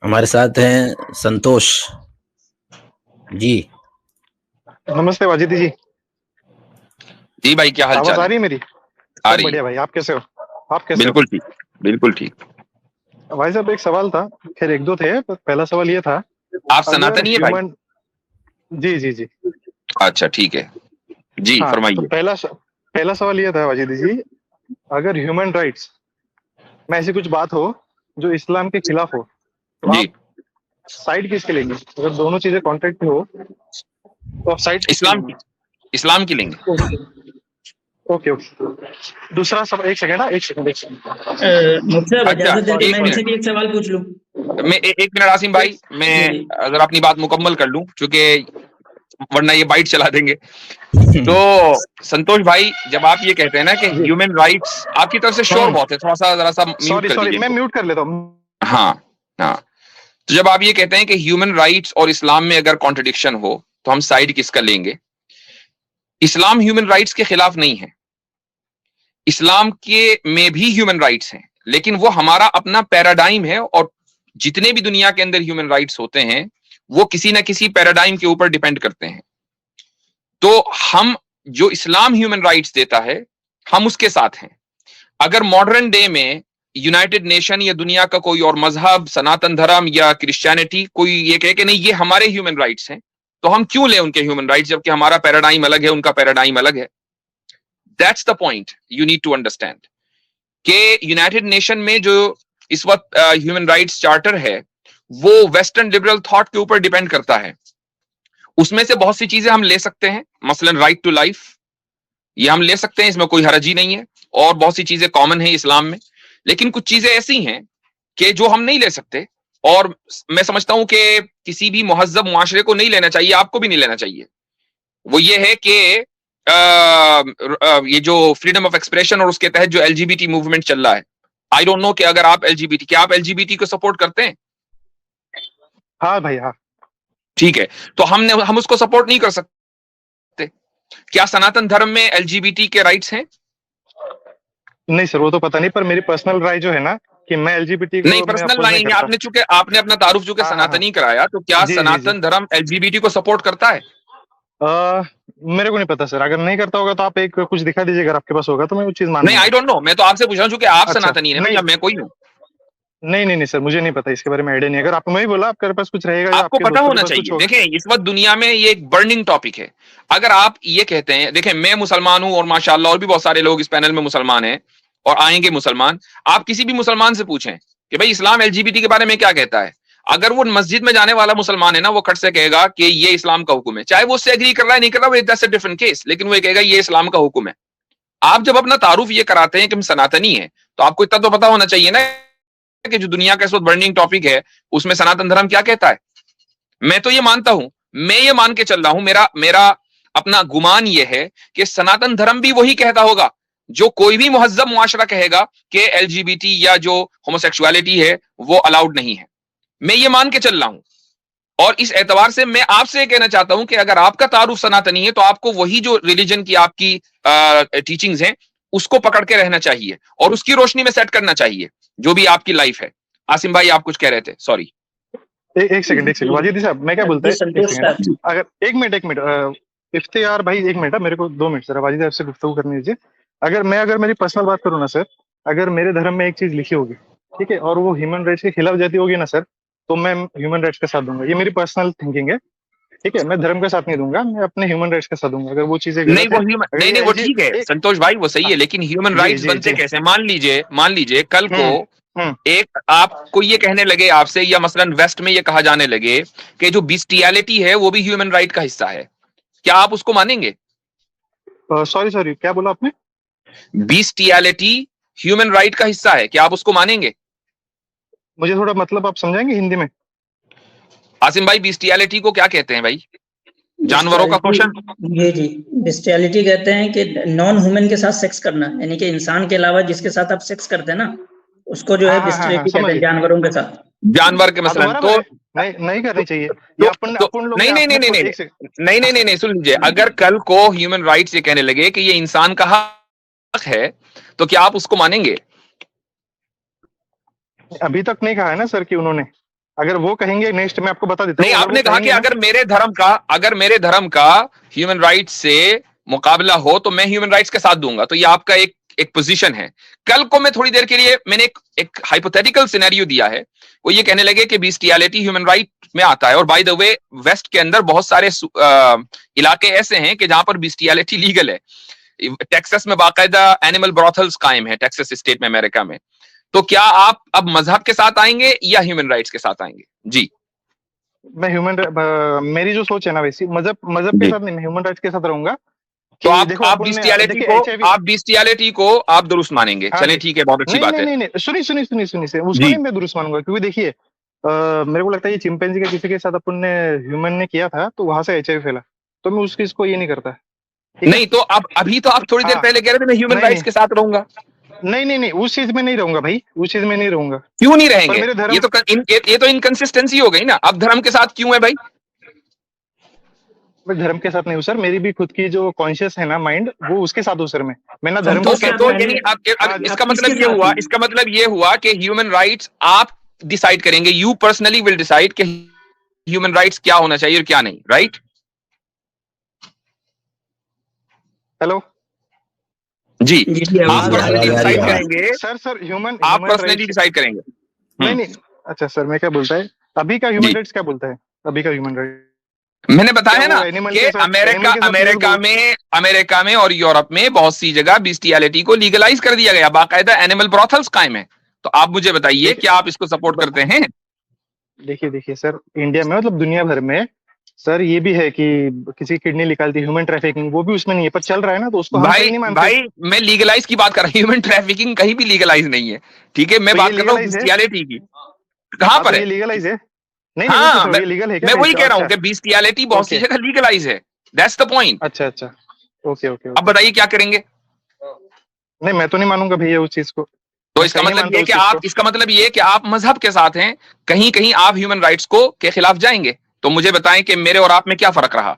हमारे साथ हैं संतोष जी। नमस्ते वाजिद जी। जी भाई, क्या हाल आवाज चाल आ है? रही है मेरी? आ सब रही बढ़िया है। भाई। आप कैसे हो? आप कैसे हो? बिल्कुल ठीक। बिल्कुल ठीक। भाई साहब एक सवाल था। खैर एक दो थे, पर पहला सवाल ये था। आप अगर सनातनी है भाई? ह्यूमन जी जी जी। अच्छा ठीक है। जी हाँ, तो फरमाइए। पहला सवाल ये था वाजिद जी। अगर ह्यूमन राइट्स में ऐसी कुछ बात हो जो इस्लाम के खिलाफ हो, तो जी। आप साइड किसके लेंगे? अगर दोनों चीजें कॉन्ट्रैक्ट में हो तो आप साइड किसके इस्लाम लेंगे? की। इस्लाम की लेंगे। Okay okay okay. दूसरा सवाल, एक सेकंड, एक सेकंड, एक सेकंड। मुझसे अब अच्छा, इजाजत दे तो एक मैं इनसे मिनट। भी एक सवाल पूछ लूं। एक मिनट आसिम भाई, मैं जी जी अगर अपनी बात मुकम्मल कर लूं, क्योंकि वरना ये बाइट चला देंगे। तो संतोष भाई, जब आप ये कहते हैं ना कि जी। ह्यूमन राइट्स, आपकी तरफ से शोर बहुत है, थोड़ा सा जरा सा म्यूट सॉरी कर सॉरी, दीजिए मैं इनको। म्यूट कर लेता हूँ। हाँ। हाँ। तो जब आप ये कहते हैं कि ह्यूमन राइट्स और इस्लाम में अगर कॉन्ट्रडिक्शन हो, तो हम साइड किसका लेंगे? इस्लाम ह्यूमन राइट्स के खिलाफ नहीं है। इस्लाम के में भी ह्यूमन राइट्स हैं, लेकिन वो हमारा अपना पैराडाइम है, और जितने भी दुनिया के अंदर ह्यूमन राइट्स होते हैं, वो किसी ना किसी पैराडाइम के ऊपर डिपेंड करते हैं। तो हम, जो इस्लाम ह्यूमन राइट्स देता है, हम उसके साथ हैं। अगर मॉडर्न डे में यूनाइटेड नेशन या दुनिया का कोई और मजहब, सनातन धर्म या क्रिश्चियनिटी, कोई ये कहे कि नहीं ये हमारे ह्यूमन राइट्स हैं, तो हम क्यों लें उनके ह्यूमन राइट्स, जबकि हमारा पैराडाइम अलग है, उनका पैराडाइम अलग है। That's the point you need to understand, कि यूनाइटेड नेशन में जो इस वक्त ह्यूमन राइट्स चार्टर है, वो वेस्टर्न लिबरल थॉट के ऊपर डिपेंड करता है। उसमें से बहुत सी चीजें हम ले सकते हैं, मसलन राइट टू लाइफ, ये हम ले सकते हैं, इसमें कोई हरज ही नहीं है, और बहुत सी चीजें कॉमन है इस्लाम में। लेकिन कुछ चीजें ऐसी हैं कि जो हम नहीं ले सकते, और मैं समझता हूं कि किसी भी मुहज्जब मुआशरे को नहीं लेना चाहिए, आपको भी नहीं लेना चाहिए। वो ये है कि ये जो फ्रीडम ऑफ एक्सप्रेशन और उसके तहत जो एलजीबीटी मूवमेंट चल रहा है, आई डोंट नो कि अगर आप एलजीबीटी, क्या आप एलजीबीटी को सपोर्ट करते हैं? हाँ भाई, हाँ। ठीक है, तो हम उसको सपोर्ट नहीं कर सकते। क्या सनातन धर्म में एलजीबीटी के राइट्स हैं? नहीं सर, वो तो पता नहीं, पर मेरी पर्सनल राय जो है ना, कि मैं एलजीबीटी नहीं, को मैं पर्सनल अपोज नहीं लाइन, करता। आपने चूंकि आपने अपना तारुफ चूंकि हाँ हाँ हाँ। सनातनी कराया, तो क्या जी जी जी। सनातन धर्म एलजीबीटी को सपोर्ट करता है? मेरे को नहीं पता सर। अगर नहीं करता होगा तो आप एक कुछ दिखा दीजिए, अगर आपके पास होगा तो मैं वो चीज मान नहीं, लूंगा। आई डोंट नो, मैं तो आपसे पूछ रहा हूं, चूंकि आप अच्छा, सनातनी है ना, नहीं या मैं कोई हूं? नहीं नहीं नहीं सर, मुझे नहीं पता, इसके बारे में आइडिया नहीं। अगर आपने वही बोला आपके पास कुछ रहेगा या आपको आपके पता दोस्तों के होना पास कुछ चाहिए। होगा। देखें, इस वक्त दुनिया में ये एक बर्निंग टॉपिक है। अगर आप ये कहते हैं, देखें मैं मुसलमान हूं, और माशाल्लाह और भी बहुत सारे लोग इस पैनल में मुसलमान हैं और आएंगे मुसलमान। आप किसी भी मुसलमान से पूछें कि भाई इस्लाम एलजीबीटी के बारे में क्या कहता है, अगर वो मस्जिद में जाने वाला मुसलमान है ना, वो खट से कहेगा कि ये इस्लाम का हुक्म है। चाहे वो उससे एग्री कर रहा है नहीं कर रहा, वो दैट्स अ डिफरेंट केस, लेकिन वो कहेगा ये इस्लाम का हुक्म है। आप जब अपना तारुफ ये कराते हैं कि हम सनातनी हैं, तो आपको इतना तो पता होना चाहिए ना कि जो दुनिया का इस वक्त बर्निंग टॉपिक है, उसमें सनातन धर्म क्या कहता है। मैं तो ये मानता हूं, मैं ये मान के चल रहा हूं, मेरा मेरा अपना गुमान ये है कि सनातन धर्म भी वही कहता होगा जो कोई भी मुहज्जब मुआशरा कहेगा कि एलजीबीटी या जो होमोसेक्सुअलिटी है वो अलाउड नहीं है। मैं ये मान के चल रहा हूं, और इस एतबार से मैं आपसे ये कहना चाहता हूं कि अगर आपका तारुफ सनातनी है, तो आपको वही जो रिलीजन की आपकी टीचिंग्स हैं उसको पकड़ के रहना चाहिए, और उसकी रोशनी में सेट करना चाहिए जो भी आपकी लाइफ है। आसिम भाई, आप कुछ कह रहे थे, सॉरी। एक सेकंड वाजिद साहब, मैं क्या बोलता जी है, एक संतोष सेकंड। साहब। अगर एक मिनट इफ्तियार भाई, एक मिनट, मेरे को 2 मिनट जरा वाजिद साहब से गुफ्तगू करने दीजिए। अगर मेरी पर्सनल बात करूँ ना सर, अगर मेरे धर्म में एक चीज लिखी होगी, ठीक है, और वो ह्यूमन राइट्स के खिलाफ जाती होगी ना सर, तो मैं ह्यूमन राइट्स का साथ दूंगा। ये मेरी पर्सनल थिंकिंग है, ठीक है। मैं धर्म का साथ नहीं दूंगा, मैं अपने ह्यूमन राइट्स का साथ दूंगा। अगर वो चीजें नहीं गलत वो है, ह्यूमन, अगर नहीं ये नहीं वो एलजी ठीक है संतोष भाई, वो सही है, लेकिन ह्यूमन जी राइट्स जी बनते जी। कैसे? मान लीजिए कल को हम्म। एक आपको ये कहने लगे आपसे, या मसलन वेस्ट में ये कहा जाने लगे कि जो बिस्टियलिटी है वो भी ह्यूमन राइट का हिस्सा है, क्या आप उसको मानेंगे? सॉरी सॉरी, क्या बोला आपने? बिस्टियलिटी ह्यूमन राइट का हिस्सा है, क्या आप उसको मानेंगे? मुझे थोड़ा मतलब आप समझाएंगे हिंदी में? आसिम भाई, बिस्टियलिटी को क्या कहते हैं भाई? जानवरों का क्वेश्चन। ये जी बेस्टियलिटी कहते हैं कि नॉन ह्यूमन के साथ सेक्स करना, यानी कि इंसान के अलावा जिसके साथ आप सेक्स करते हैं ना, उसको जो है बेस्टियलिटी कहते हैं, जानवरों के साथ। जानवर के मसलन तो नहीं नहीं करनी चाहिए ये। अपन लोग नहीं नहीं नहीं नहीं नहीं नहीं नहीं नहीं, सुन लीजिए, अगर कल को ह्यूमन राइट्स ये कहने लगे कि ये इंसान का हक है, तो क्या आप उसको मानेंगे? अभी तक नहीं कहा है ना सर कि उन्होंने। अगर वो कहेंगे नेक्स्ट, मैं आपको बता देता हूँ। नहीं, आपने कहा कि अगर मेरे धर्म का ह्यूमन राइट्स से मुकाबला हो तो मैं ह्यूमन राइट्स के साथ दूंगा, तो ये आपका एक पोजीशन है। कल को मैं थोड़ी देर के लिए मैंने एक हाइपोथेटिकल सिनेरियो दिया है, वो ये कहने लगे कि बिस्टियलिटी ह्यूमन राइट में आता है, और बाय द वे वेस्ट के अंदर बहुत सारे इलाके ऐसे हैं कि जहां पर बिस्टियलिटी लीगल है। टेक्सास में बाकायदा एनिमल ब्रॉथल्स कायम है, टेक्सास स्टेट में, अमेरिका में। तो क्या आप अब मजहब के साथ आएंगे या ह्यूमन राइट्स के साथ आएंगे? जी, मैं मेरी जो सोच है ना वैसी, मजहब के साथ नहीं, मैं ह्यूमन राइट्स के साथ रहूंगा। तो आप बिस्टियलिटी को आप दुरुस्त मानेंगे? चलिए ठीक है, बहुत अच्छी बात है। नहीं, सुनिए, उसको नहीं मैं दुरुस्त मानूंगा, क्योंकि देखिए मेरे को लगता है ये चिंपैंजी के किसी के साथ अपन ने ह्यूमन ने किया था, तो वहां से HIV फैला, तो मैं उस चीज को ये नहीं करता। नहीं तो अब अभी तो आप थोड़ी देर पहले कह रहे थे मैं ह्यूमन राइट्स के साथ रहूंगा। नहीं, उस चीज में नहीं रहूंगा भाई, उस चीज में नहीं रहूंगा। क्यों नहीं रहेंगे? ये तो इनकंसिस्टेंसी हो गई ना। अब धर्म के साथ क्यों है भाई? मैं धर्म के साथ नहीं हूँ सर, मेरी भी खुद की जो कॉन्शियस है ना माइंड, वो उसके साथ हूँ सर। मैं ना धर्म को तो यानी इसका मतलब ये हुआ कि ह्यूमन राइट्स आप डिसाइड करेंगे, यू पर्सनली विल डिसाइड कि ह्यूमन राइट्स क्या होना चाहिए और क्या नहीं, राइट? हेलो जी, आप पर्सनली डिसाइड करेंगे सर ह्यूमन, आप पर्सनली डिसाइड करेंगे। नहीं, अच्छा सर, मैं क्या बोलता है अभी का ह्यूमन राइट्स, क्या बोलता है अभी का ह्यूमन राइट? मैंने बताया है ना कि अमेरिका में और यूरोप में बहुत सी जगह बिस्टियलिटी को लीगलाइज कर दिया गया, बाकायदा एनिमल ब्रॉथल्स कायम है। तो आप मुझे बताइए क्या आप इसको सपोर्ट करते हैं? देखिए सर, इंडिया में मतलब दुनिया भर में सर ये भी है कि किसी किडनी निकालती, ह्यूमन ट्रैफिकिंग, वो भी उसमें नहीं है, पर चल रहा है ना, तो उसको हम नहीं मानते। भाई मैं लीगलाइज की बात कर रहा हूं, ह्यूमन ट्रैफिकिंग कहीं भी लीगलाइज नहीं है, ठीक है? मैं बात कर रहा हूँ बिस्टियलिटी की। कहां पर है लीगलाइज है? नहीं, हाँ, लीगल है क्या? मैं वही कह रहा हूँ कि बिस्टियलिटी बहुत सी जगह लीगलाइज है, दैट्स द पॉइंट। अच्छा, ओके। अब बताइए क्या करेंगे? नहीं, मैं तो नहीं मानूंगा भैया उस चीज को। तो इसका मतलब ये है कि आप मजहब के साथ हैं, कहीं कहीं आप ह्यूमन राइट्स को के खिलाफ जाएंगे। तो मुझे बताएं कि मेरे और आप में क्या फर्क रहा?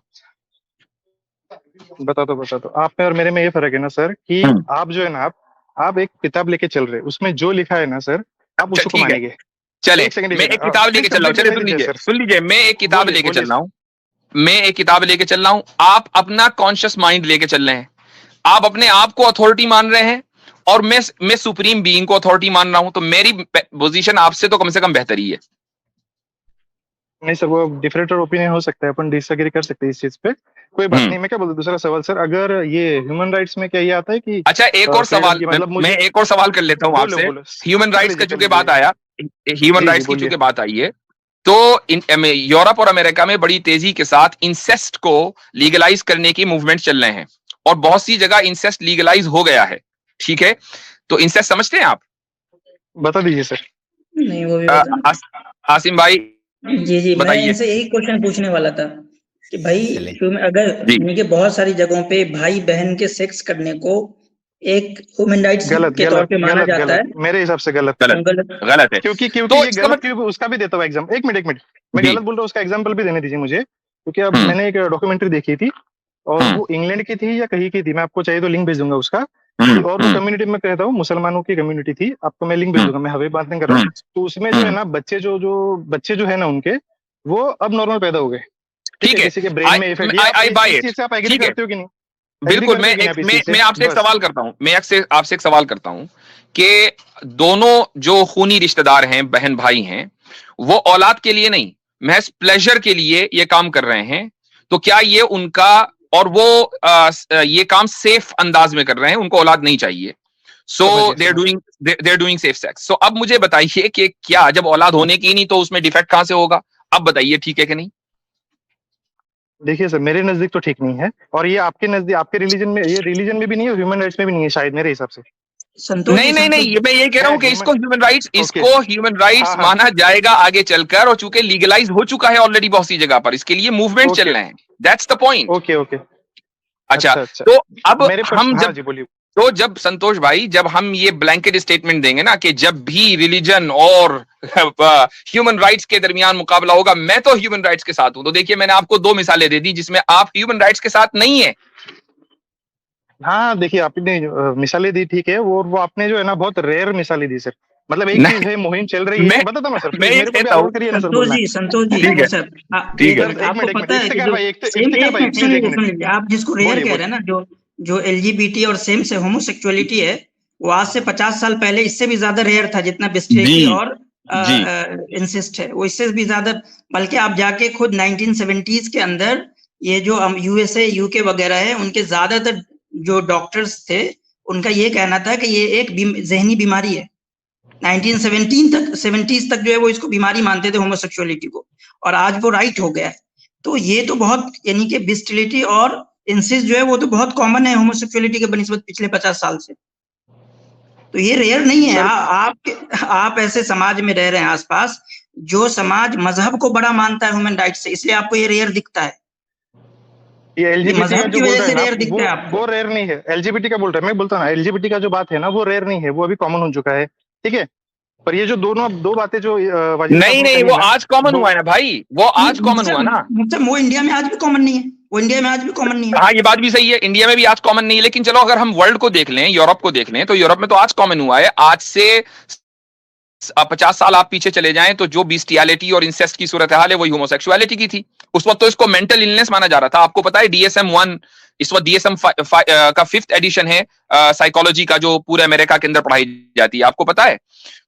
बता दो। आप में और मेरे में ये फर्क है ना सर कि आप जो है ना, आप एक किताब लेके चल रहे, उसमें जो लिखा है ना सर, आप उसको मानेंगे। चले, मैं एक किताब लेके चल रहा हूँ, चलिए सुन लीजिए, मैं एक किताब लेके चल रहा हूँ, आप अपना कॉन्शियस माइंड लेके चल रहे हैं, आप अपने आप को अथॉरिटी मान रहे हैं, और मैं सुप्रीम बीइंग को अथॉरिटी मान रहा हूं। तो मेरी पोजीशन आपसे तो कम से कम बेहतर ही है। नहीं सर, वो डिफरेंट ओपिनियन हो सकता है, अपन डिसएग्री कर सकते हैं इस चीज पे, कोई बात नहीं। मैं क्या बोलूं, दूसरा सवाल सर, अगर ये ह्यूमन राइट्स में क्या ये आता है कि अच्छा, एक और सवाल, मैं एक और सवाल कर लेता हूं आपसे। ह्यूमन राइट्स का चूंकि बात आया, ह्यूमन राइट्स की चूंकि बात आई है, तो यूरोप और अमेरिका में बड़ी तेजी के साथ इंसेस्ट को लीगलाइज करने की मूवमेंट चल रहे हैं, और बहुत सी जगह इंसेस्ट लीगलाइज हो गया है, ठीक है? तो इंसेस्ट समझते हैं आप? बता दीजिए सर। नहीं, वो भी आसिम भाई जी, मैं इनसे यही क्वेश्चन पूछने वाला था कि भाई अगर इनके बहुत सारी जगहों पे भाई बहन के सेक्स करने को एक ह्यूमन राइट्स के तौर पे माना जाता है, मेरे हिसाब से गलत है। क्योंकि तो ये गलत, उसका भी देता हूँ एग्जाम। एक मिनट, मैं गलत बोल रहा हूँ, उसका एग्जाम्पल भी देने दीजिए मुझे, क्योंकि अब मैंने एक डॉक्यूमेंट्री देखी थी, और वो इंग्लैंड की थी या कहीं की थी, मैं आपको चाहिए तो लिंक भेज दूंगा उसका। और वो कम्युनिटी में कहता हूँ, मुसलमानों की कम्युनिटी थी, आपको मैं लिंक भेज दूंगा, मैं हवे बात नहीं कर रहा हूँ। तो उसमें जो है ना, बच्चे जो है ना उनके, वो अब नॉर्मल पैदा हो गए, ठीक है? किसी के ब्रेन में इफेक्ट, आप एग्री करते हो कि नहीं? बिल्कुल। मैं आपसे एक सवाल करता हूं, आपसे एक सवाल करता हूं कि दोनों जो खूनी रिश्तेदार हैं, बहन भाई हैं, वो औलाद के लिए नहीं, महज प्लेजर के लिए ये काम कर रहे हैं, तो क्या ये उनका, और वो ये काम सेफ अंदाज में कर रहे हैं, उनको औलाद नहीं चाहिए, so they are doing safe sex. So अब मुझे बताइए कि क्या जब औलाद होने की नहीं, तो उसमें डिफेक्ट कहां से होगा? अब बताइए, ठीक है कि नहीं? देखिए सर, मेरे नजदीक तो ठीक नहीं है, और ये आपके नजदीक, आपके रिलीजन में, ये रिलीजन में भी नहीं है, ह्यूमन राइट्स में भी नहीं है शायद, मेरे हिसाब से। नहीं, मैं ये कह रहा हूं कि इसको ह्यूमन राइट्स माना जाएगा आगे चलकर, और चूंकि लीगलाइज हो चुका है ऑलरेडी बहुत सी जगह पर, इसके लिए मूवमेंट चल रहे हैं, दैट्स द पॉइंट। ओके। अच्छा, तो अब हम जब संतोष भाई, जब हम ये ब्लैंकेट स्टेटमेंट देंगे ना कि जब भी रिलीजन और ह्यूमन राइट्स के दरमियान मुकाबला होगा, मैं तो ह्यूमन राइट्स के साथ हूं। तो देखिए, मैंने आपको 2 मिसालें दे दी जिसमें आप ह्यूमन राइट्स के साथ नहीं है। हाँ, देखिए आपने मिसालें दी, ठीक है, वो आपने जो है ना बहुत रेयर मिसालें दी सर, मतलब एक चीज है, मुहिम चल रही है, बताता हूँ सर, मेरे को भी अलाउ करिए ना सर बोलना। संतोष जी ठीक है, सर, ठीक है। आपको पता है आप जिसको रेयर कह रहे हैं ना, जो एलजीबीटी और सेम से होमोसेक्सुअलिटी है, वो आज से 50 साल पहले इससे भी ज्यादा रेयर था, जितना बिस्टेरिटी और इंसिस्ट है, वो इससे भी ज्यादा। बल्कि आप जाके खुद 1970s के अंदर ये जो यूएसए यूके वगैरह है, उनके ज्यादातर जो डॉक्टर्स थे, उनका ये कहना था कि ये एक जहनी बीमारी है। 1970s तक जो है वो इसको बीमारी मानते थे, होमोसेक्सुअलिटी को, और आज वो राइट हो गया है। तो ये तो बहुत, यानी कि बिस्टिलिटी और इंसिस्ट जो है वो तो बहुत कॉमन है होमोसेक्सुअलिटी के बनिस्बत पिछले 50 साल से। तो ये रेयर नहीं है। आप ऐसे समाज में रह रहे हैं आसपास, जो समाज मजहब को बड़ा मानता है ह्यूमन राइट्स से, इसलिए आपको ये रेयर दिखता है। ये एलजीबीटी मजहब की वजह से रेयर दिखता है आपको। वो रेयर नहीं है। एलजीबीटी का बोल रहा है, मैं बोलता हूँ ना, एलजीबीटी का जो बात है ना, वो रेयर नहीं है, वो अभी कॉमन हो चुका है, ठीक है। पर ये जो दो बातें जो नहीं, वो आज कॉमन हुआ है ना भाई, वो आज कॉमन हुआ ना। मतलब वो इंडिया में आज भी कॉमन नहीं है, वो इंडिया में आज भी कॉमन नहीं है। हाँ, ये बात भी सही है, इंडिया में भी आज कॉमन नहीं है, लेकिन चलो अगर हम वर्ल्ड को देख लें, यूरोप को देख लें, तो यूरोप में तो आज कॉमन हुआ है। आज से 50 साल आप पीछे चले जाएं तो जो बिस्टियलिटी और इंसेस्ट की सूरत हाल है, वही होमोसेक्सुअलिटी की थी। उस वक्त तो इसको मेंटल इलनेस माना जा रहा था। आपको पता है DSM-1 इस वक्त DSM का 5th एडिशन है, साइकोलॉजी का, जो पूरे अमेरिका के अंदर पढ़ाई जाती है, आपको पता है।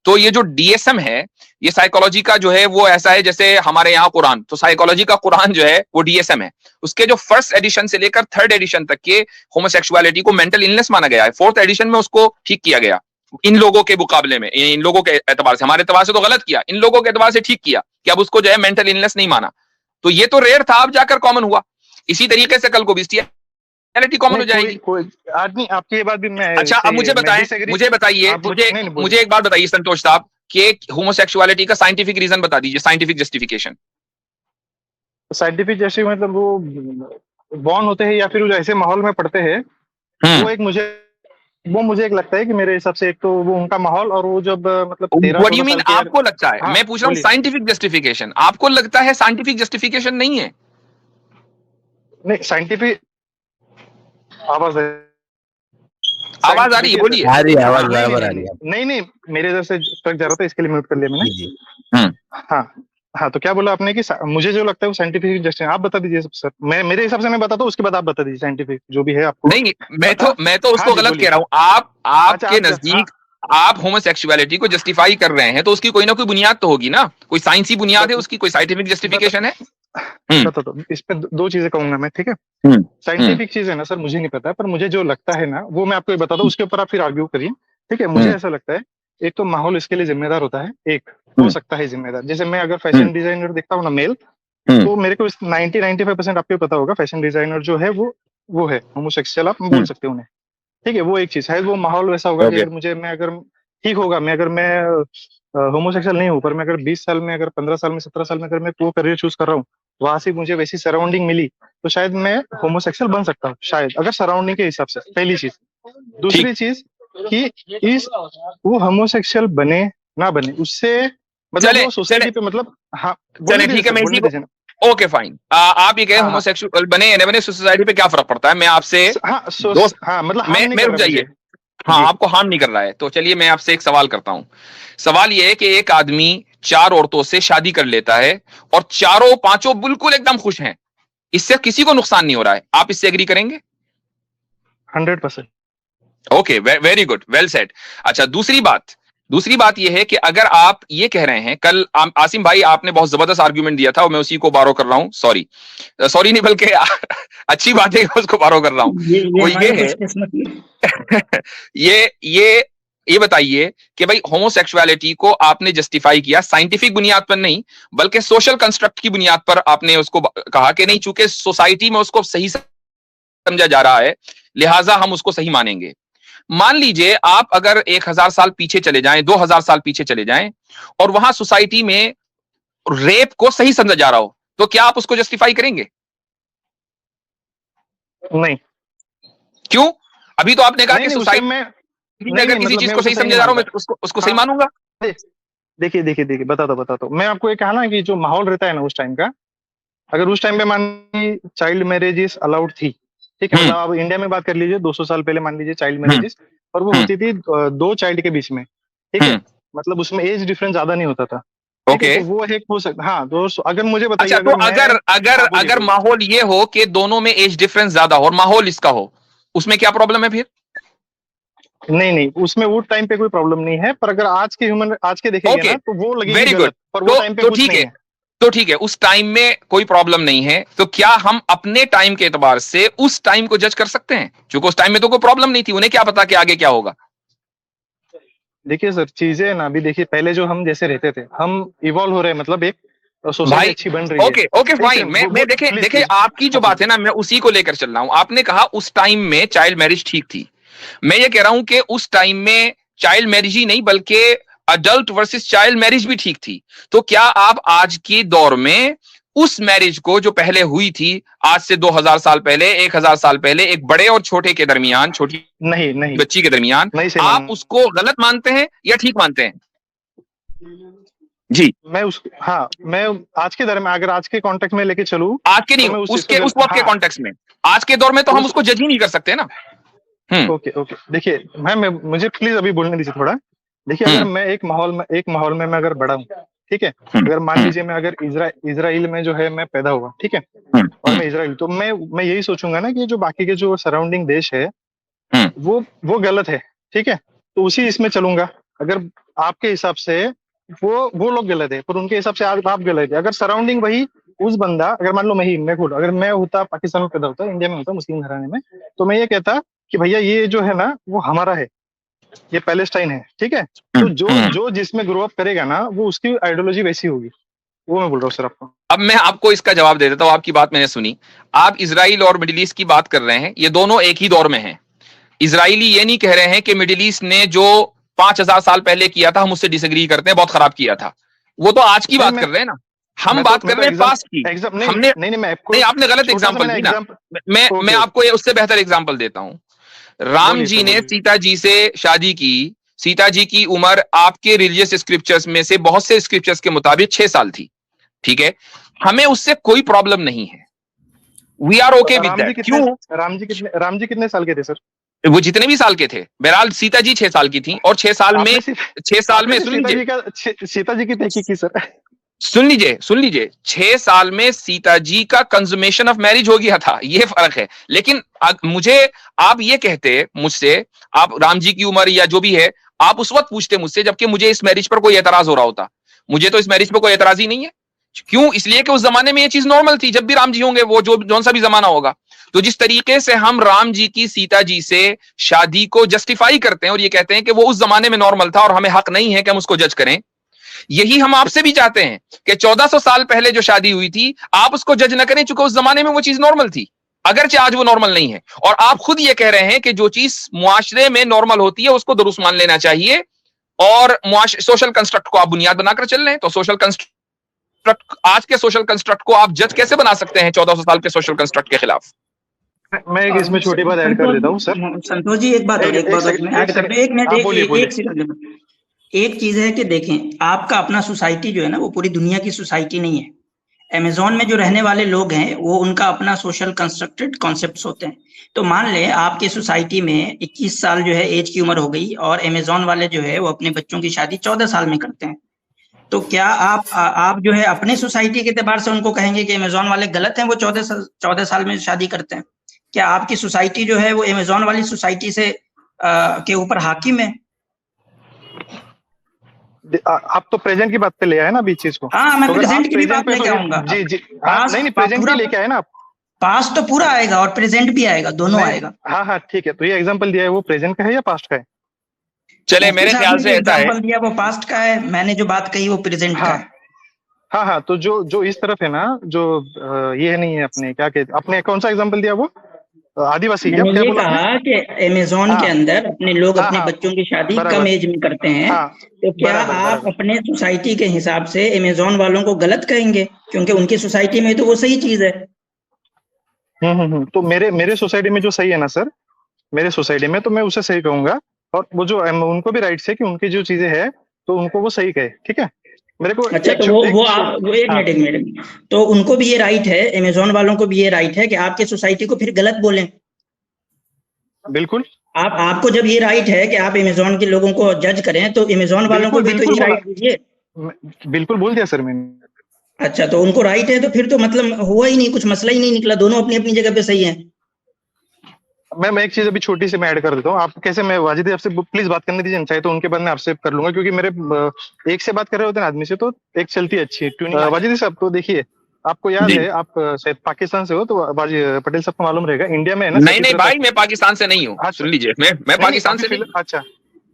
तो ये जो DSM है, ये साइकोलॉजी का जो है वो ऐसा है जैसे हमारे यहाँ कुरान, तो साइकोलॉजी का कुरान जो है वो DSM है। उसके जो 1st एडिशन से लेकर 3rd एडिशन तक के होमोसेक्सुअलिटी को मेंटल इलनेस माना गया है। 4th एडिशन में उसको ठीक किया गया, इन लोगों के मुकाबले में, इन लोगों के एतबार से, हमारे एतबार से तो गलत किया, इन लोगों के एतबार से ठीक किया कि अब उसको जो है मेंटल इलनेस नहीं माना। तो ये तो रेयर था, अब जाकर कॉमन हुआ। इसी तरीके से कल को बिस्टियलिटी कॉमन हो जाएगी। आदमी आपकी ये बात भी मैं, अच्छा, अब मुझे बताइए, मुझे एक बात बताइए संतोष साहब, कि होमोसेक्सुअलिटी का साइंटिफिक रीजन बता दीजिए, साइंटिफिक जस्टिफिकेशन। साइंटिफिक जैसे मतलब वो बॉर्न होते हैं या फिर ऐसे माहौल में पढ़ते हैं, वो मुझे एक लगता है कि मेरे हिसाब से एक तो वो उनका माहौल, और वो जब मतलब 13-14 साल के, आपको लगता है? हाँ, मैं पूछ रहा हूँ साइंटिफिक जस्टिफिकेशन, आपको लगता है साइंटिफिक जस्टिफिकेशन नहीं है? नहीं, साइंटिफिक आवाज आ रही है, बोलिए। आ रही है आवाज, बराबर आ रही है। नहीं, मेरे इधर से ट्रक जा रहा था, इसके लिए म्यूट कर लिया मैंने। हाँ, तो क्या बोला आपने कि मुझे जो लगता है वो साइंटिफिक जस्टिस, आप बता दीजिए सर। मैं मेरे हिसाब से मैं बताता हूँ, उसके बाद आप बता दीजिए साइंटिफिक जो भी है आपको। नहीं, मैं तो उसको गलत कह रहा हूँ। आपके नजदीक आप होमोसेक्सुअलिटी को जस्टिफाई कर रहे हैं, तो उसकी कोई ना कोई बुनियाद तो होगी ना, कोई साइंसी बुनियाद है उसकी, कोई साइंटिफिक जस्टिफिकेशन है। तो इसमें दो चीजें कहूंगा मैं, ठीक है। साइंटिफिक चीज है ना सर, मुझे नहीं पता, पर मुझे जो लगता है ना वो मैं आपको बता दूं, उसके ऊपर आप फिर आर्ग्यू करिए, ठीक है। मुझे ऐसा लगता है, एक तो माहौल इसके लिए जिम्मेदार होता है, एक हो सकता है जिम्मेदार। जैसे मैं अगर फैशन डिजाइनर देखता हूँ ना, मेल, तो मेरे को 90-95% आपको पता होगा, फैशन डिजाइनर जो है वो है होमोसेक्सुअल, आप बोल सकते हो उन्हें, ठीक है। वो एक चीज है, वो माहौल वैसा होगा कि अगर ठीक होगा, मैं होमोसेक्सुअल नहीं हूँ, पर मैं अगर 20 साल में, अगर 15 साल में, 17 साल में अगर मैं वो करियर चूज कर रहा हूँ, वहां से मुझे वैसी सराउंडिंग मिली, तो शायद मैं होमोसेक्सुअल बन सकता हूँ, शायद, अगर सराउंडिंग के हिसाब से। पहली चीज। दूसरी चीज कि वो होमोसेक्सुअल बने ना बने, उससे मतलब वो सोसाइटी पे, मतलब हाँ, चले ठीक है, मैं इसी को, ओके फाइन, आप ये कहें होमोसेक्सुअल बने या न बने, सोसाइटी पे क्या फर्क पड़ता है? मैं आपसे मतलब मैं रुक जाइए, हाँ, आपको हार्म नहीं कर रहा है, तो चलिए मैं आपसे एक सवाल करता हूं। सवाल यह है कि एक आदमी 4 औरतों से शादी कर लेता है और 4-5 बिल्कुल एकदम खुश हैं, इससे किसी को नुकसान नहीं हो रहा है, आप इससे एग्री करेंगे? 100%। Okay, very good, well said. अच्छा, दूसरी बात यह है कि अगर आप ये कह रहे हैं, कल आसिम भाई आपने बहुत जबरदस्त आर्ग्यूमेंट दिया था और मैं उसी को बारो कर रहा हूं, सॉरी नहीं बल्कि अच्छी बात है उसको बारो कर रहा हूं। वो ये है ये बताइए कि भाई होमोसेक्सुअलिटी को आपने जस्टिफाई किया साइंटिफिक बुनियाद पर नहीं, बल्कि सोशल कंस्ट्रक्ट की बुनियाद पर आपने उसको कहा कि नहीं, चूंकि सोसाइटी में उसको सही समझा जा रहा है, लिहाजा हम उसको सही मानेंगे। मान लीजिए आप अगर 1000 साल पीछे चले जाएं, 2000 साल पीछे चले जाएं, और वहां सोसाइटी में रेप को सही समझा जा रहा हो, तो क्या आप उसको जस्टिफाई करेंगे? नहीं। क्यों? अभी तो आपने कहा कि सोसाइटी में अगर किसी चीज को सही समझा जा रहा हूं, मैं उसको सही मानूंगा। देखिए बताता हूं मैं आपको, एक कहना है कि जो माहौल रहता है ना उस टाइम का, अगर उस टाइम पे मान लीजिए चाइल्ड मैरिजेस अलाउड थी, ठीक है, मतलब आप इंडिया में बात कर लीजिए 200 साल पहले मान लीजिए चाइल्ड मैरिजेस, और वो होती थी 2 चाइल्ड के बीच में, ठीक है। मतलब उसमें एज डिफरेंस ज्यादा नहीं होता था। ओके, तो वो एक हो सकता। हाँ दोस्तों, अगर मुझे बताइए, अच्छा, तो अगर माहौल ये हो कि दोनों में एज डिफरेंस ज्यादा हो और माहौल इसका हो, उसमें क्या प्रॉब्लम है फिर? नहीं, उसमें वो टाइम पे कोई प्रॉब्लम नहीं है, पर अगर आज के देखेंगे ना, तो वो लगेगी वेरी गुड। गलत, पर वो टाइम पे कुछ नहीं है। तो ठीक है, उस टाइम में कोई प्रॉब्लम नहीं है, तो क्या हम अपने टाइम के एतबार से उस टाइम को जज कर सकते हैं? क्योंकि उस टाइम में तो कोई प्रॉब्लम नहीं थी, उन्हें क्या पता कि आगे क्या होगा। देखिए सर, चीजें ना, अभी देखिए, पहले जो हम जैसे रहते थे, हम इवॉल्व हो रहे हैं, मतलब एक सोसाइटी अच्छी बन रही है। ओके फाइन, मैं देखे आपकी जो बात है ना, मैं उसी को लेकर चल रहा हूं। आपने कहा उस टाइम में चाइल्ड मैरिज ठीक थी, मैं ये कह रहा हूं कि उस टाइम में चाइल्ड मैरिज ही नहीं बल्कि अडल्ट वर्सेस चाइल्ड मैरिज भी ठीक थी। तो क्या आप आज के दौर में उस मैरिज को जो पहले हुई थी, आज से 2000 साल पहले, 1000 साल पहले, एक बड़े और छोटे के दरमियान, छोटी नहीं बच्ची के दरमियान, आप उसको गलत मानते हैं या ठीक मानते हैं? जी, मैं आज के दौर में, अगर आज के कॉन्टेक्स्ट में लेके चलूं, आज के नहीं, उसके उस वक्त के कॉन्टेक्स्ट में, आज के दौर में तो हम उसको जज ही नहीं कर सकते ना। ओके, देखिए, मुझे प्लीज अभी बोलने दीजिए थोड़ा। देखिए, अगर मैं एक माहौल में मैं अगर बड़ा हूँ, ठीक है, अगर मान लीजिए मैं अगर इजराइल में जो है मैं पैदा हुआ, ठीक है, और मैं इजराइल, तो मैं यही सोचूंगा ना कि जो बाकी के जो सराउंडिंग देश है वो गलत है, ठीक है, तो उसी इसमें चलूंगा। अगर आपके हिसाब से वो लोग गलत है, पर उनके हिसाब से आप गलत है। अगर सराउंडिंग वही उस बंदा, अगर मान लो मैं खुद, अगर मैं होता पाकिस्तान में पैदा होता, इंडिया में होता, मुस्लिम घराने में, तो मैं ये कहता कि भैया ये जो है ना वो हमारा है, ये पैलेस्टाइन है, ठीक है। तो जो जिसमें ग्रो अप करेगा ना, वो उसकी आइडियोलॉजी वैसी होगी। वो मैं बोल रहा हूँ सर आपको। अब मैं आपको इसका जवाब दे देता हूँ, आपकी बात मैंने सुनी। आप इजराइल और मिडिल ईस्ट की बात कर रहे हैं, ये दोनों एक ही दौर में हैं। इजराइली ये नहीं कह रहे हैं कि मिडिल ईस्ट ने जो 5000 साल पहले किया था हम उससे डिसएग्री करते हैं, बहुत खराब किया था। वो तो आज की बात कर रहे हैं ना, हम बात कर रहे हैं पास्ट की। हमने नहीं, आपने गलत एग्जांपल दी ना। मैं आपको उससे बेहतर एग्जांपल देता हूं। राम जी ने सीता जी से शादी की। सीता जी की उम्र आपके रिलीजियस स्क्रिप्चर्स में से बहुत से स्क्रिप्चर्स के मुताबिक 6 साल थी, ठीक है। हमें उससे कोई प्रॉब्लम नहीं है, we are okay with that. क्यों? राम जी कितने साल के थे सर? वो जितने भी साल के थे। बहरहाल सीता जी 6 साल की थी, और 6 साल में सुन लीजिए, सीता जी की तहकीक की सर। सुन लीजिए 6 साल में सीता जी का कंज्यूमेशन ऑफ मैरिज हो गया था, ये फर्क है। लेकिन मुझे आप ये कहते मुझसे, आप राम जी की उम्र या जो भी है, आप उस वक्त पूछते मुझसे जबकि मुझे इस मैरिज पर कोई एतराज हो रहा होता। मुझे तो इस मैरिज पर कोई एतराज ही नहीं है। क्यों? इसलिए कि उस जमाने में ये चीज नॉर्मल थी। जब भी राम जी होंगे, वो जो सा भी जमाना होगा, तो जिस तरीके से हम राम जी की सीता जी से शादी को जस्टिफाई करते हैं और ये कहते हैं कि वो उस जमाने में नॉर्मल था और हमें हक नहीं है कि हम उसको जज करें, यही हम आपसे भी चाहते हैं कि 1400 साल पहले जो शादी हुई थी आप उसको जज न करें, चूंकि उस जमाने में वो चीज नॉर्मल थी, अगरचे आज वो नॉर्मल नहीं है। और आप खुद ये कह रहे हैं कि जो चीज मुआशरे में नॉर्मल होती है उसको दुरुस्त मान लेना चाहिए, और सोशल कंस्ट्रक्ट को आप बुनियाद बनाकर चल रहे हैं। तो सोशल कंस्ट्रक्ट, आज के सोशल कंस्ट्रक्ट को आप जज कैसे बना सकते हैं 1400 साल के सोशल कंस्ट्रक्ट के खिलाफ? मैं इसमें छोटी बात ऐड कर देता हूँ सर। संतोष जी, एक बात ऐड कर दो, एक मिनट। एक चीज है कि देखें, आपका अपना सोसाइटी जो है ना, वो पूरी दुनिया की सोसाइटी नहीं है। अमेज़न में जो रहने वाले लोग हैं, वो उनका अपना सोशल कंस्ट्रक्टेड कॉन्सेप्ट्स होते हैं। तो मान ले आपके सोसाइटी में 21 साल जो है एज की उम्र हो गई, और अमेज़न वाले जो है वो अपने बच्चों की शादी 14 साल में करते हैं। तो क्या आप जो है अपने सोसाइटी के एतबार से उनको कहेंगे कि अमेज़न वाले गलत हैं, वो 14 साल में शादी करते हैं? क्या आपकी सोसाइटी जो है वो अमेज़न वाली सोसाइटी से के ऊपर हाकिम है? आप तो प्रेजेंट की बात पे ले आए ना अभी चीज को। हाँ, मैं प्रेजेंट की भी बात लेके आऊंगा। जी नहीं, प्रेजेंट की लेके आए ना आप। पास्ट तो पूरा आएगा और प्रेजेंट भी आएगा, दोनों आएगा। हाँ ठीक है। तो ये एग्जांपल दिया है, वो प्रेजेंट का है या पास्ट का है? चले, मेरे ख्याल से ऐसा है, एग्जांपल दिया वो पास्ट का है, मैंने जो बात कही वो प्रेजेंट का है। हाँ, तो जो इस तरफ है ना, जो ये नहीं है, अपने क्या कहते, अपने कौन सा एग्जांपल दिया वो? आदिवासी। मैंने ये कहा कि अमेज़न के अंदर अपने लोग अपने बच्चों की शादी कम एज में करते हैं। तो क्या आप अपने सोसाइटी के हिसाब से अमेज़न वालों को गलत कहेंगे? क्योंकि उनकी सोसाइटी में तो वो सही चीज है। तो मेरे सोसाइटी में जो सही है ना सर, मेरे सोसाइटी में, तो मैं उसे सही कहूंगा। और वो जो उनको भी राइट है कि उनकी जो चीजें है तो उनको वो सही कहे, ठीक है मेरे को। अच्छा, तो एक मिनट, तो उनको भी ये राइट है, अमेज़न वालों को भी ये राइट है कि आपके सोसाइटी को फिर गलत बोलें? बिल्कुल। आपको जब ये राइट है कि आप अमेजोन के लोगों को जज करें, तो अमेजोन वालों को भी तो ये राइट दीजिए। बिल्कुल बोल दिया सर मैंने। अच्छा, तो उनको राइट है तो फिर तो मतलब हुआ ही नहीं, कुछ मसला ही नहीं निकला, दोनों अपनी अपनी जगह पे सही है। मैं एक चीज अभी छोटी सी मैं ऐड कर देता हूँ। आप कैसे, मैं वाजिद आपसे प्लीज बात करने दीजिए, चाहे तो उनके बाद मैं आपसे कर लूंगा, क्योंकि मेरे एक से बात कर रहे होते हैं आदमी से तो एक चलती अच्छी है ट्यूनिंग। वाजिद साहब, तो देखिए आपको याद है, आप शायद पाकिस्तान से हो, तो पटेल साहब को मालूम रहेगा, इंडिया में है ना। नहीं भाई, मैं पाकिस्तान से नहीं हूँ। सुन लीजिए, मैं पाकिस्तान से नहीं। अच्छा,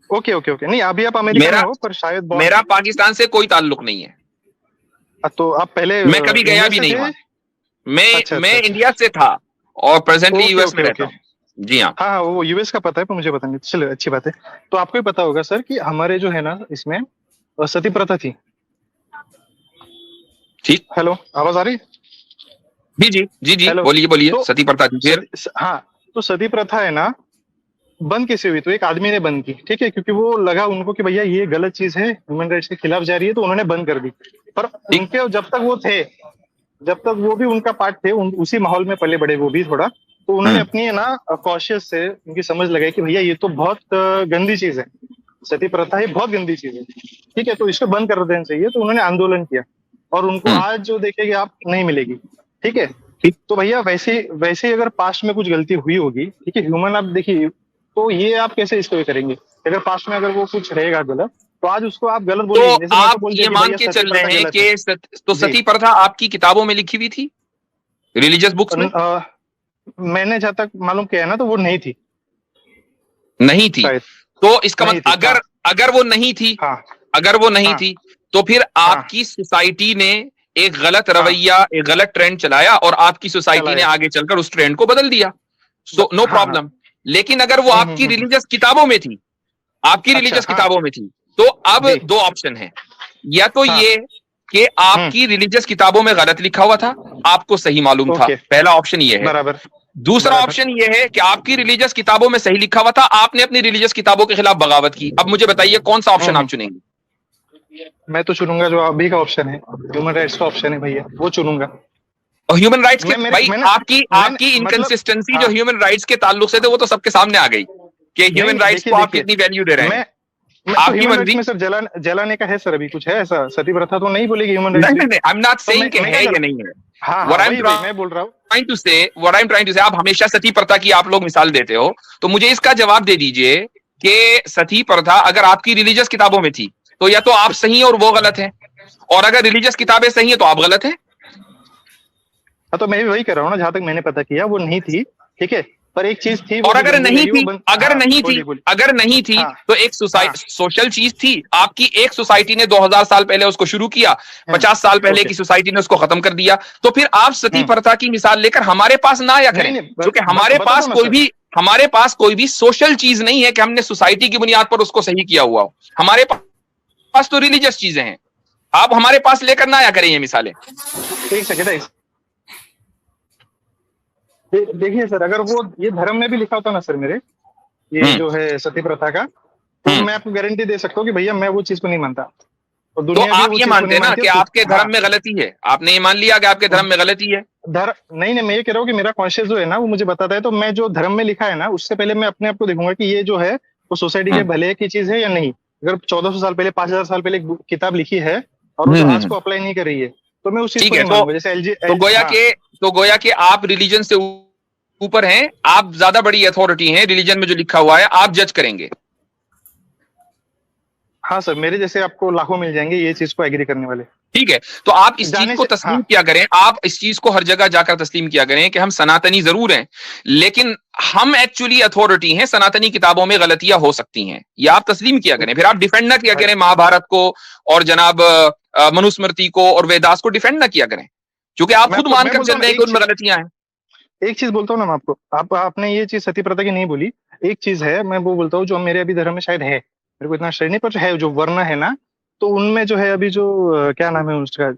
ओके ओके ओके। नहीं, अभी आप अमेरिका में हो, पर शायद मेरा पाकिस्तान से कोई ताल्लुक नहीं है। तो आप पहले, मैं कभी गया भी नहीं हूँ। मैं इंडिया से था और प्रेजेंटली यूएस में रहता हूँ। जी हाँ। हाँ, वो यूएस का पता है, पर मुझे पता नहीं। चलो, अच्छी बात है। तो आपको ही पता होगा सर कि हमारे जो है ना, इसमें सती प्रथा थी। ठीक। हेलो, आवाज आ रही? जी बोलिए। तो सती प्रथा थी फिर? हाँ, तो सती प्रथा है ना, बंद कैसे हुई? तो एक आदमी ने बंद की, ठीक है, क्योंकि वो लगा उनको कि भैया ये गलत चीज है, ह्यूमन राइट्स के खिलाफ जा रही है, तो उन्होंने बंद कर दी। पर उनके जब तक वो थे, जब तक वो भी उनका पार्ट थे, उसी माहौल में पले बड़े वो भी थोड़ा, तो उन्होंने अपनी है ना कॉशियस से उनकी समझ लगाई कि भैया ये तो बहुत गंदी चीज है, सती प्रथा ये बहुत गंदी चीज है, ठीक है, तो इसको बंद कर देना चाहिए। तो उन्होंने आंदोलन किया, और उनको आज जो देखेंगे आप नहीं मिलेगी, ठीक है। तो भैया वैसे अगर पास्ट में कुछ गलती हुई होगी, ठीक है, ह्यूमन, आप देखिए, तो ये आप कैसे इसको करेंगे? अगर पास्ट में अगर वो कुछ रहेगा गलत, तो आज उसको आप गलत बोलेंगे। तो आप ये मान के चल रहे हैं कि तो सती प्रथा आपकी किताबों में लिखी हुई थी, रिलीजियस बुक्स में? मैंने जहां तक मालूम किया है ना, तो वो नहीं थी। तो इसका मतलब अगर वो नहीं थी, अगर वो नहीं थी, तो फिर आपकी सोसाइटी ने एक गलत रवैया, एक गलत ट्रेंड चलाया, और आपकी सोसाइटी ने आगे चलकर उस ट्रेंड को बदल दिया। So no problem. लेकिन अगर वो आपकी रिलीजियस किताबों में थी, आपकी रिलीजियस किताबों में थी, तो अब दो ऑप्शन है। या तो ये कि आपकी रिलीजियस किताबों में गलत लिखा हुआ था, आपको सही मालूम था, पहला ऑप्शन ये है। बराबर। दूसरा ऑप्शन ये है कि आपकी रिलीजियस किताबों में सही लिखा हुआ था, आपने अपनी रिलीजियस किताबों के खिलाफ बगावत की। अब मुझे बताइए कौन सा ऑप्शन आप चुनेंगे? मैं तो चुनूंगा जो अभी का ऑप्शन है, ह्यूमन राइट्स का ऑप्शन है भैया, वो चुनूंगा। और ह्यूमन राइट्स के भाई, आपकी इनकंसिस्टेंसी जो ह्यूमन राइट्स के ताल्लुक से थे, वो तो सबके सामने आ गई कि ह्यूमन राइट्स को आप कितनी वैल्यू दे रहे हैं। आपकी मर्जी में सर जलाने का है सर, अभी कुछ है ऐसा? सती प्रथा तो नहीं बोलेगी ह्यूमन राइट्स। नहीं, आई एम नॉट सेइंग कि है या नहीं है। मैं बोल रहा हूँ, what I am trying to say, आप हमेशा सती प्रथा की आप लोग मिसाल देते हो, तो मुझे इसका जवाब दे दीजिए कि सती प्रथा अगर आपकी रिलीजियस किताबों में थी, तो या तो आप सही हैं और वो गलत है, और अगर रिलीजियस किताबें सही है तो आप गलत हैं। तो मैं भी वही कर रहा हूँ ना, जहां तक मैंने पता किया वो नहीं थी, ठीक है, पर एक चीज थी। और अगर नहीं थी, अगर नहीं थी तो एक सोशल चीज थी। आपकी एक सोसाइटी ने 2000 साल पहले उसको शुरू किया, 50 साल पहले की सोसाइटी ने उसको खत्म कर दिया। तो फिर आप सती प्रथा की मिसाल लेकर हमारे पास ना आया करें, क्योंकि हमारे पास कोई भी सोशल चीज नहीं है कि हमने सोसाइटी की बुनियाद पर उसको सही किया हुआ हो। हमारे पास तो रिलीजियस चीजें हैं, आप हमारे पास लेकर ना आया करें ये मिसालें। एक सेकंड, देखिए सर, अगर वो ये धर्म में भी लिखा होता ना सर मेरे, ये जो है सती प्रथा का, तो मैं आपको गारंटी दे सकता हूँ कि भैया मैं वो चीज को नहीं मानता। तो आप ये मानते हैं ना कि आपके धर्म में गलती है, आपने ये मान लिया कि आपके धर्म में गलती है। नहीं, मैं ये कह रहा हूँ कि मेरा कॉन्शियस जो है ना, वो मुझे बताता है। तो मैं जो धर्म में लिखा है ना, उससे पहले मैं अपने आप को देखूंगा कि ये जो है वो सोसाइटी के भले की चीज है या नहीं। अगर 1400 साल पहले, 5000 साल पहले एक किताब लिखी है और वो आज को अप्लाई नहीं कर रही है, तो मैं उस चीज को नहीं मानूंगा। जैसे एलजी, तो गोया के आप रिलीजन से ऊपर हैं, आप ज्यादा बड़ी अथॉरिटी हैं, रिलीजन में जो लिखा हुआ है आप जज करेंगे। हाँ सर, मेरे जैसे आपको लाखों मिल जाएंगे ये चीज को एग्री करने वाले। ठीक है, तो आप इस चीज को तस्लीम किया करें, आप इस चीज को हर जगह जाकर तस्लीम किया करें कि हम सनातनी जरूर हैं, लेकिन हम एक्चुअली अथॉरिटी हैं, सनातनी किताबों में गलतियां हो सकती हैं, ये आप तस्लीम किया करें। फिर आप डिफेंड ना किया करें महाभारत को और जनाब मनुस्मृति को और वेदास को डिफेंड ना किया करें, क्योंकि आप खुद मानकर चल रहे हैं कि उनमें गलतियां हैं। एक चीज बोलता हूँ ना मैं आपको, आपने ये चीज सती प्रथा की नहीं बोली, एक चीज है मैं वो बोलता हूँ जो मेरे अभी धर्म में शायद है, मेरे को इतना श्रेय नहीं, पर है जो वर्ण है ना, तो उनमें जो है अभी जो क्या नाम है उसका,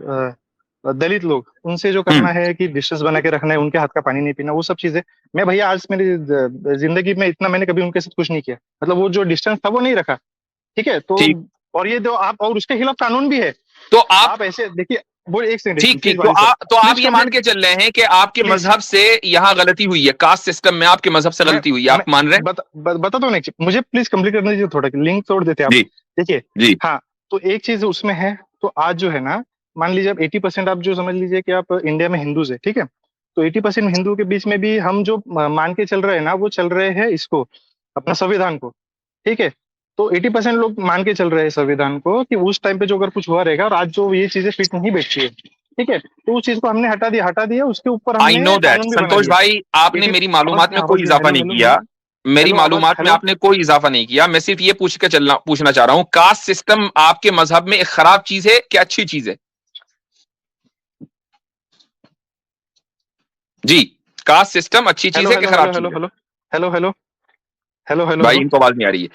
दलित लोग, उनसे जो करना है कि डिस्टेंस बना के रखना है, उनके हाथ का पानी नहीं पीना, वो सब चीजें मैं भैया आज मेरी जिंदगी में इतना मैंने कभी उनके साथ कुछ नहीं किया, मतलब वो जो डिस्टेंस था वो नहीं रखा, ठीक है। तो और ये जो आप, और उसके खिलाफ कानून भी है, तो आप ऐसे देखिए, वो एक सेकंड, ठीक ठीक, तो आप ये मान के चल रहे हैं कि आपके मजहब से यहाँ गलती हुई है, कास्ट सिस्टम में आपके मजहब से गलती हुई है, आप मान रहे हैं? बता दो ना, मुझे प्लीज कंप्लीट करने दीजिए, थोड़ा लिंक तोड़ देते आप। देखिए हाँ, तो एक चीज उसमें है, तो आज जो है ना, मान लीजिए आप 80% आप जो समझ लीजिए कि आप इंडिया में हिंदूज है, ठीक है, तो 80% हिंदू के बीच में भी हम जो मान के चल रहे हैं ना, वो चल रहे हैं इसको, अपना संविधान को, ठीक है। तो 80% लोग मान के चल रहे हैं संविधान को कि उस टाइम पे जो अगर कुछ हुआ रहेगा, और आज जो ये चीजें फिट नहीं बैठती है, ठीक है, तो उस चीज को हमने हटा दिया, उसके ऊपर आई नो दैट संतोष भाई, आपने मेरी मालूमात में कोई इजाफा नहीं किया, मेरी मालूमात में आपने कोई इजाफा नहीं किया, मैं सिर्फ ये पूछना चाह रहा हूँ, कास्ट सिस्टम आपके मजहब में एक खराब चीज है क्या अच्छी चीज है? जी, कास्ट सिस्टम अच्छी चीज है कि खराब चीज है? हेलो भाई इनको आवाज नहीं आ रही है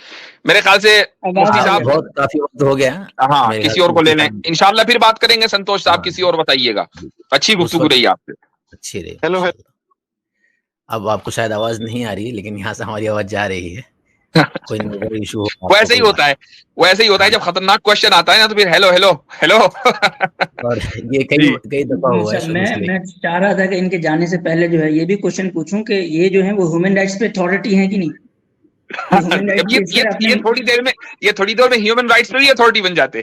मेरे ख्याल से। मुफ्ती साहब बहुत काफी वक्त हो गया, हाँ किसी और को ले लें, इंशाल्लाह फिर बात करेंगे। संतोष साहब किसी और बताइएगा, अच्छी गुफ्तगू रही आपसे, अच्छी रही। हेलो, अब आपको शायद आवाज नहीं आ रही है, लेकिन यहाँ से हमारी आवाज जा रही है। कोई इशू हो, वो ऐसे ही होता है, वो ऐसे ही होता है, जब खतरनाक क्वेश्चन आता है ना तो फिर हेलो हेलो हेलो। और ये कई दफा हुआ है। मैं चाह रहा था कि इनके जाने से पहले जो है ये भी क्वेश्चन पूछूं कि ये जो है वो ह्यूमन राइट्स पे अथॉरिटी है कि नहीं? ये थोड़ी देर में ह्यूमन राइट्स पे भी अथॉरिटी बन जाते।